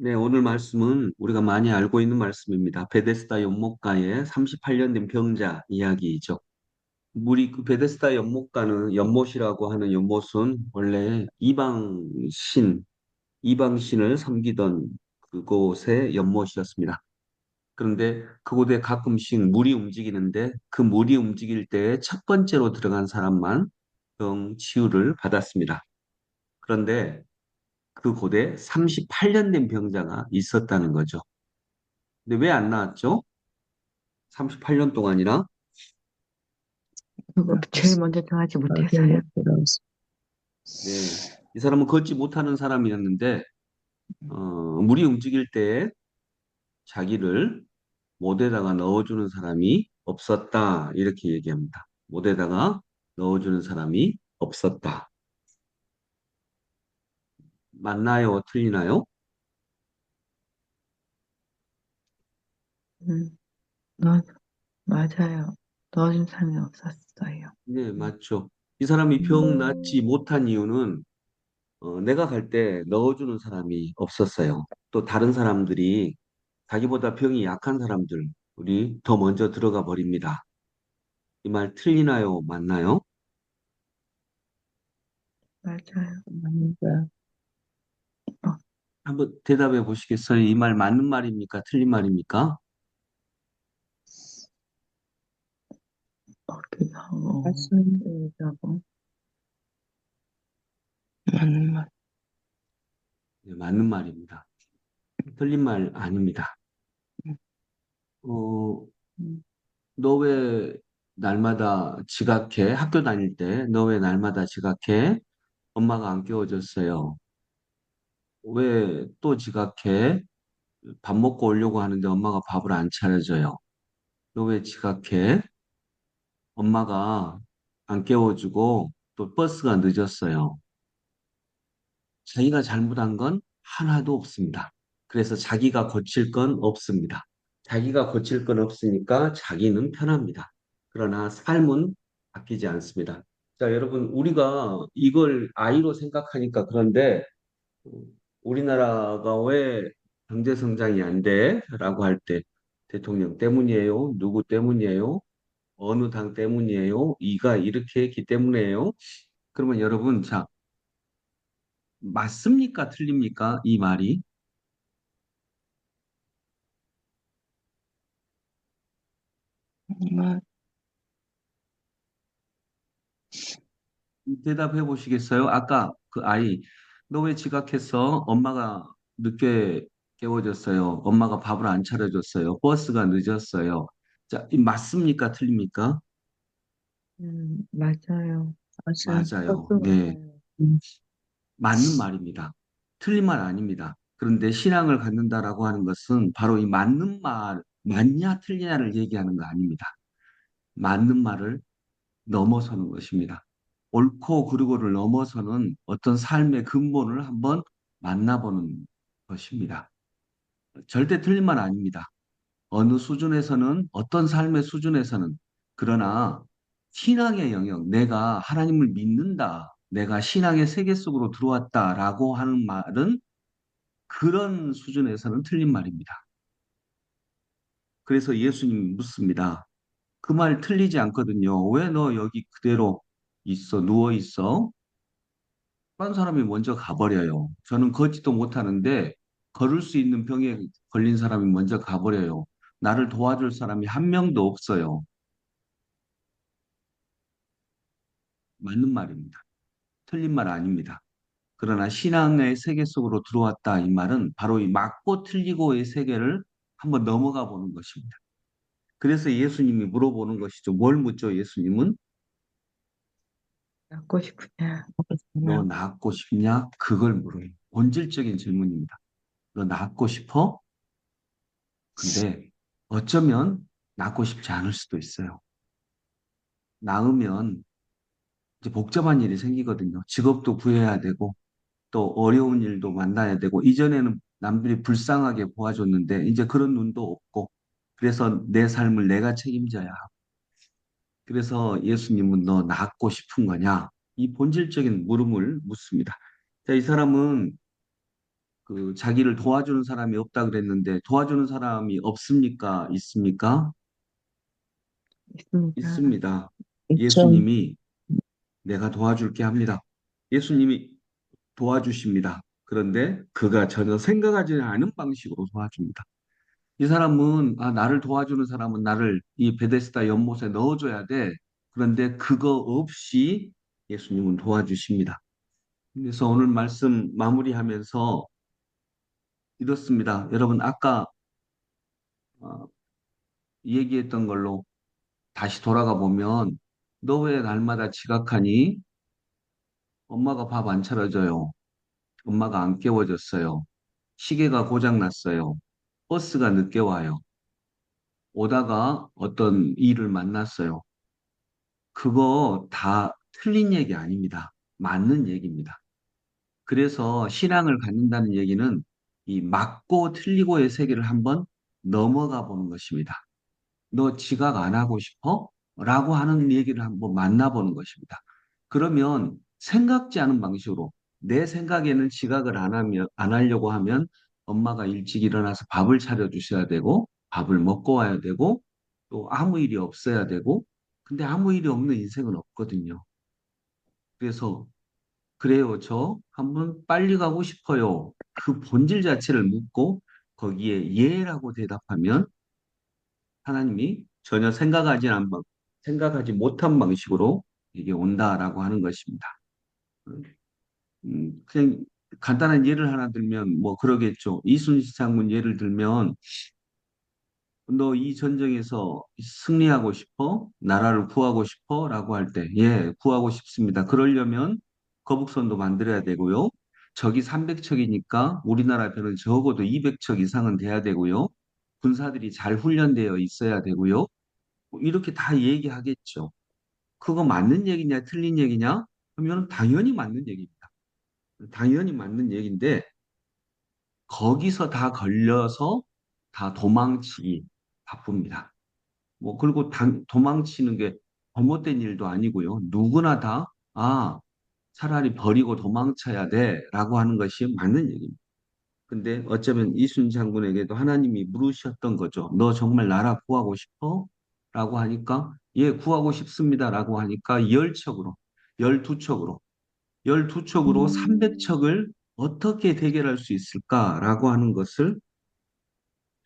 네, 오늘 말씀은 우리가 많이 알고 있는 말씀입니다. 베데스다 연못가의 38년 된 병자 이야기이죠. 우리 그 베데스다 연못이라고 하는 연못은 원래 이방신을 섬기던 그곳의 연못이었습니다. 그런데 그곳에 가끔씩 물이 움직이는데 그 물이 움직일 때 첫 번째로 들어간 사람만 병 치유를 받았습니다. 그런데 그곳에 38년 된 병자가 있었다는 거죠. 근데 왜 안 나왔죠? 38년 동안이나. 그거 제일 먼저 정하지 못해서요. 네. 이 사람은 걷지 못하는 사람이었는데, 물이 움직일 때 자기를 못에다가 넣어주는 사람이 없었다. 이렇게 얘기합니다. 못에다가 넣어주는 사람이 없었다. 맞나요? 틀리나요? 음, 너, 맞아요. 넣어준 사람이 없었어요. 네, 맞죠. 이 사람이 병 낫지 못한 이유는 내가 갈 때 넣어주는 사람이 없었어요. 또 다른 사람들이 자기보다 병이 약한 사람들, 우리 더 먼저 들어가 버립니다. 이 말 틀리나요? 맞나요? 맞아요. 맞아요. 어, 한번 대답해 보시겠어요? 이 말 맞는 말입니까? 틀린 말입니까? 그기도 하고, 말씀 얘기도 하고. 맞는 말. 네, 맞는 말입니다. 틀린 말 아닙니다. 어, 음, 너 왜 날마다 지각해? 학교 다닐 때 너 왜 날마다 지각해? 엄마가 안 깨워줬어요. 왜 또 지각해? 밥 먹고 오려고 하는데 엄마가 밥을 안 차려줘요. 너 왜 지각해? 엄마가 안 깨워주고 또 버스가 늦었어요. 자기가 잘못한 건 하나도 없습니다. 그래서 자기가 고칠 건 없습니다. 자기가 고칠 건 없으니까 자기는 편합니다. 그러나 삶은 바뀌지 않습니다. 자, 여러분, 우리가 이걸 아이로 생각하니까 그런데 어, 우리나라가 왜 경제 성장이 안 돼? 라고 할 때 대통령 때문이에요? 누구 때문이에요? 어느 당 때문이에요? 이가 이렇게 했기 때문이에요? 그러면 여러분, 자, 맞습니까? 틀립니까? 이 말이? 말. 대답해 보시겠어요? 아까 그 아이, 너 왜 지각했어? 엄마가 늦게 깨워줬어요. 엄마가 밥을 안 차려줬어요. 버스가 늦었어요. 자, 이 맞습니까? 틀립니까? 맞아요. 맞아요. 맞아요. 그것도 네. 맞아요. 음, 맞는 말입니다. 틀린 말 아닙니다. 그런데 신앙을 갖는다라고 하는 것은 바로 이 맞는 말, 맞냐 틀리냐를 얘기하는 거 아닙니다. 맞는 말을 넘어서는 것입니다. 옳고 그르고를 넘어서는 어떤 삶의 근본을 한번 만나보는 것입니다. 절대 틀린 말 아닙니다. 어느 수준에서는, 어떤 삶의 수준에서는, 그러나 신앙의 영역, 내가 하나님을 믿는다, 내가 신앙의 세계 속으로 들어왔다라고 하는 말은 그런 수준에서는 틀린 말입니다. 그래서 예수님이 묻습니다. 그 말 틀리지 않거든요. 왜 너 여기 그대로 있어, 누워 있어? 딴 사람이 먼저 가버려요. 저는 걷지도 못하는데 걸을 수 있는 병에 걸린 사람이 먼저 가버려요. 나를 도와줄 사람이 한 명도 없어요. 맞는 말입니다. 틀린 말 아닙니다. 그러나 신앙의 세계 속으로 들어왔다 이 말은 바로 이 맞고 틀리고의 세계를 한번 넘어가 보는 것입니다. 그래서 예수님이 물어보는 것이죠. 뭘 묻죠, 예수님은? 낳고 싶으냐? 너 그렇구나. 낳고 싶냐? 그걸 물어요. 본질적인 질문입니다. 너 낳고 싶어? 근데 어쩌면 낳고 싶지 않을 수도 있어요. 낳으면 이제 복잡한 일이 생기거든요. 직업도 구해야 되고, 또 어려운 일도 만나야 되고, 이전에는 남들이 불쌍하게 보아줬는데, 이제 그런 눈도 없고, 그래서 내 삶을 내가 책임져야 하고, 그래서 예수님은 너 낳고 싶은 거냐? 이 본질적인 물음을 묻습니다. 자, 이 사람은 자기를 도와주는 사람이 없다 그랬는데 도와주는 사람이 없습니까? 있습니까? 있습니다. 있습니다. 있죠. 예수님이 내가 도와줄게 합니다. 예수님이 도와주십니다. 그런데 그가 전혀 생각하지 않은 방식으로 도와줍니다. 이 사람은 나를 도와주는 사람은 나를 이 베데스다 연못에 넣어줘야 돼. 그런데 그거 없이 예수님은 도와주십니다. 그래서 오늘 말씀 마무리하면서 이렇습니다. 여러분 아까 어, 얘기했던 걸로 다시 돌아가 보면 너 왜 날마다 지각하니? 엄마가 밥 안 차려줘요. 엄마가 안 깨워줬어요. 시계가 고장났어요. 버스가 늦게 와요. 오다가 어떤 일을 만났어요. 그거 다 틀린 얘기 아닙니다. 맞는 얘기입니다. 그래서 신앙을 갖는다는 얘기는 이 맞고 틀리고의 세계를 한번 넘어가 보는 것입니다. 너 지각 안 하고 싶어? 라고 하는 얘기를 한번 만나보는 것입니다. 그러면 생각지 않은 방식으로 내 생각에는 지각을 안 하려고 하면 엄마가 일찍 일어나서 밥을 차려주셔야 되고 밥을 먹고 와야 되고 또 아무 일이 없어야 되고 근데 아무 일이 없는 인생은 없거든요. 그래서 그래요. 저 한번 빨리 가고 싶어요. 그 본질 자체를 묻고 거기에 예라고 대답하면 하나님이 전혀 생각하지 못한 방식으로 이게 온다라고 하는 것입니다. 그냥 간단한 예를 하나 들면 뭐 그러겠죠. 이순신 장군 예를 들면 너 이 전쟁에서 승리하고 싶어? 나라를 구하고 싶어? 라고 할 때, 예, 구하고 싶습니다. 그러려면 거북선도 만들어야 되고요. 적이 300척이니까 우리나라 편은 적어도 200척 이상은 돼야 되고요. 군사들이 잘 훈련되어 있어야 되고요. 뭐 이렇게 다 얘기하겠죠. 그거 맞는 얘기냐, 틀린 얘기냐? 하면 당연히 맞는 얘기입니다. 당연히 맞는 얘기인데, 거기서 다 걸려서 다 도망치기 바쁩니다. 뭐, 그리고 도망치는 게 잘못된 일도 아니고요. 누구나 다, 차라리 버리고 도망쳐야 돼. 라고 하는 것이 맞는 얘기입니다. 근데 어쩌면 이순 장군에게도 하나님이 물으셨던 거죠. 너 정말 나라 구하고 싶어? 라고 하니까, 예, 구하고 싶습니다. 라고 하니까 열척으로, 열두척으로, 열두척으로 300척을 어떻게 대결할 수 있을까라고 하는 것을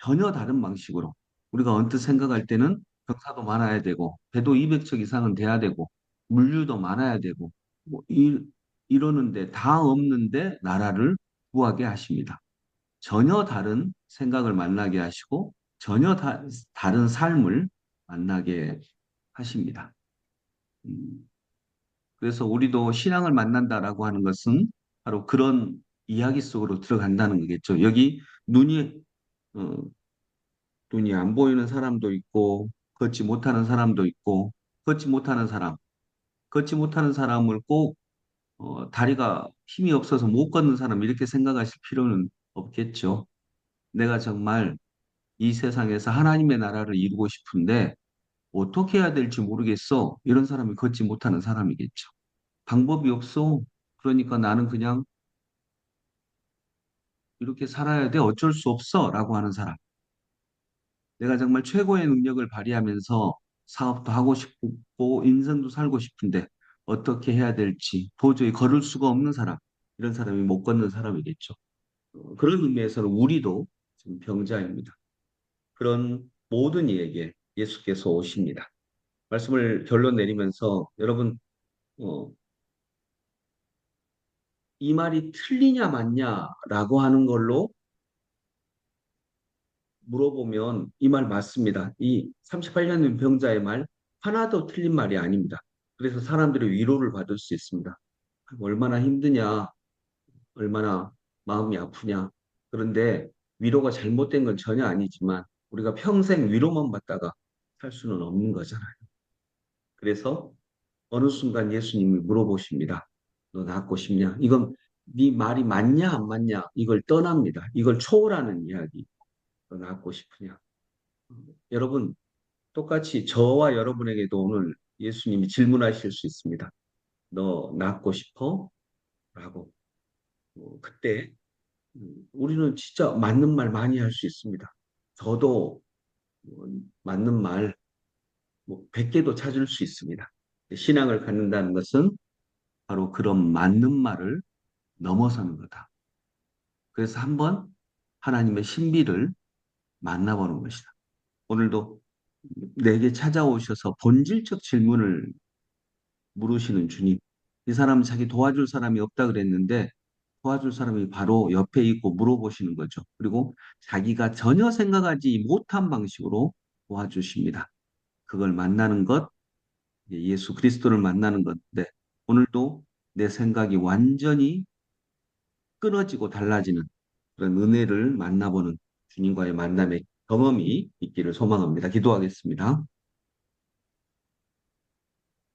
전혀 다른 방식으로 우리가 언뜻 생각할 때는 병사도 많아야 되고 배도 200척 이상은 돼야 되고 물류도 많아야 되고 뭐 이러는데 다 없는데 나라를 구하게 하십니다. 전혀 다른 생각을 만나게 하시고 전혀 다른 삶을 만나게 하십니다. 음, 그래서 우리도 신앙을 만난다라고 하는 것은 바로 그런 이야기 속으로 들어간다는 거겠죠. 여기 어, 눈이 안 보이는 사람도 있고, 걷지 못하는 사람도 있고, 걷지 못하는 사람, 걷지 못하는 사람을 꼭 다리가 힘이 없어서 못 걷는 사람 이렇게 생각하실 필요는 없겠죠. 내가 정말 이 세상에서 하나님의 나라를 이루고 싶은데 어떻게 해야 될지 모르겠어. 이런 사람이 걷지 못하는 사람이겠죠. 방법이 없어. 그러니까 나는 그냥 이렇게 살아야 돼. 어쩔 수 없어. 라고 하는 사람. 내가 정말 최고의 능력을 발휘하면서 사업도 하고 싶고 인생도 살고 싶은데 어떻게 해야 될지 도저히 걸을 수가 없는 사람, 이런 사람이 못 걷는 사람이겠죠. 그런 의미에서는 우리도 지금 병자입니다. 그런 모든 이에게 예수께서 오십니다. 말씀을 결론 내리면서 여러분 어, 이 말이 틀리냐 맞냐라고 하는 걸로 물어보면 이 말 맞습니다. 이 38년 된 병자의 말 하나도 틀린 말이 아닙니다. 그래서 사람들이 위로를 받을 수 있습니다. 얼마나 힘드냐, 얼마나 마음이 아프냐. 그런데 위로가 잘못된 건 전혀 아니지만 우리가 평생 위로만 받다가 살 수는 없는 거잖아요. 그래서 어느 순간 예수님이 물어보십니다. 너 낫고 싶냐? 이건 네 말이 맞냐 안 맞냐 이걸 떠납니다. 이걸 초월하는 이야기. 너 낫고 싶으냐? 여러분 똑같이 저와 여러분에게도 오늘 예수님이 질문하실 수 있습니다. 너 낫고 싶어? 라고. 그때 우리는 진짜 맞는 말 많이 할 수 있습니다. 저도 맞는 말 뭐 100개도 찾을 수 있습니다. 신앙을 갖는다는 것은 바로 그런 맞는 말을 넘어서는 거다. 그래서 한번 하나님의 신비를 만나보는 것이다. 오늘도 내게 찾아오셔서 본질적 질문을 물으시는 주님. 이 사람은 자기 도와줄 사람이 없다 그랬는데 도와줄 사람이 바로 옆에 있고 물어보시는 거죠. 그리고 자기가 전혀 생각하지 못한 방식으로 도와주십니다. 그걸 만나는 것, 예수 그리스도를 만나는 건데 오늘도 내 생각이 완전히 끊어지고 달라지는 그런 은혜를 만나보는 주님과의 만남의 경험이 있기를 소망합니다. 기도하겠습니다.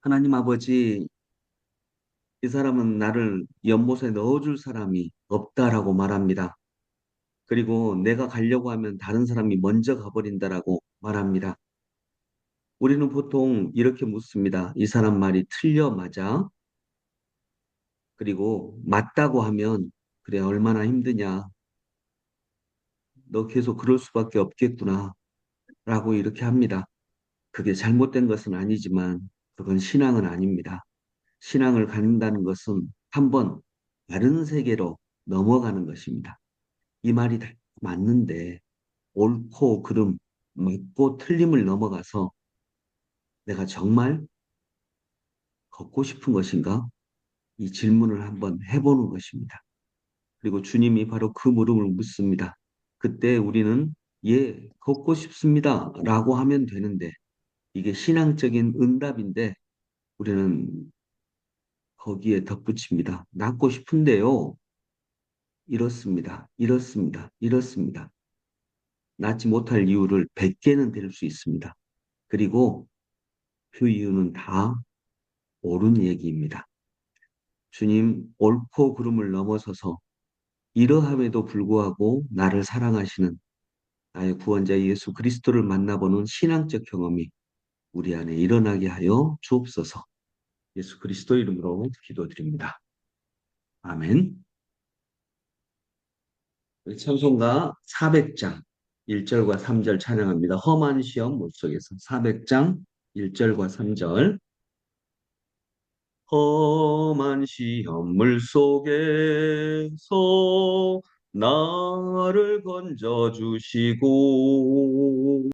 하나님 아버지, 이 사람은 나를 연못에 넣어줄 사람이 없다라고 말합니다. 그리고 내가 가려고 하면 다른 사람이 먼저 가버린다라고 말합니다. 우리는 보통 이렇게 묻습니다. 이 사람 말이 틀려 맞아? 그리고 맞다고 하면 그래 얼마나 힘드냐? 너 계속 그럴 수밖에 없겠구나. 라고 이렇게 합니다. 그게 잘못된 것은 아니지만 그건 신앙은 아닙니다. 신앙을 갖는다는 것은 한번 다른 세계로 넘어가는 것입니다. 이 말이 다 맞는데 옳고 그름, 맞고 틀림을 넘어가서 내가 정말 걷고 싶은 것인가? 이 질문을 한번 해보는 것입니다. 그리고 주님이 바로 그 물음을 묻습니다. 그때 우리는 예, 걷고 싶습니다. 라고 하면 되는데 이게 신앙적인 응답인데 우리는 거기에 덧붙입니다. 낫고 싶은데요. 이렇습니다. 이렇습니다. 이렇습니다. 낫지 못할 이유를 100개는 될 수 있습니다. 그리고 그 이유는 다 옳은 얘기입니다. 주님, 옳고 그름을 넘어서서 이러함에도 불구하고 나를 사랑하시는 나의 구원자 예수 그리스도를 만나보는 신앙적 경험이 우리 안에 일어나게 하여 주옵소서. 예수 그리스도 이름으로 기도드립니다. 아멘. 찬송가 400장 1절과 3절 찬양합니다. 험한 시험 물속에서 400장 1절과 3절 험한 시험 물속에서 나를 건져주시고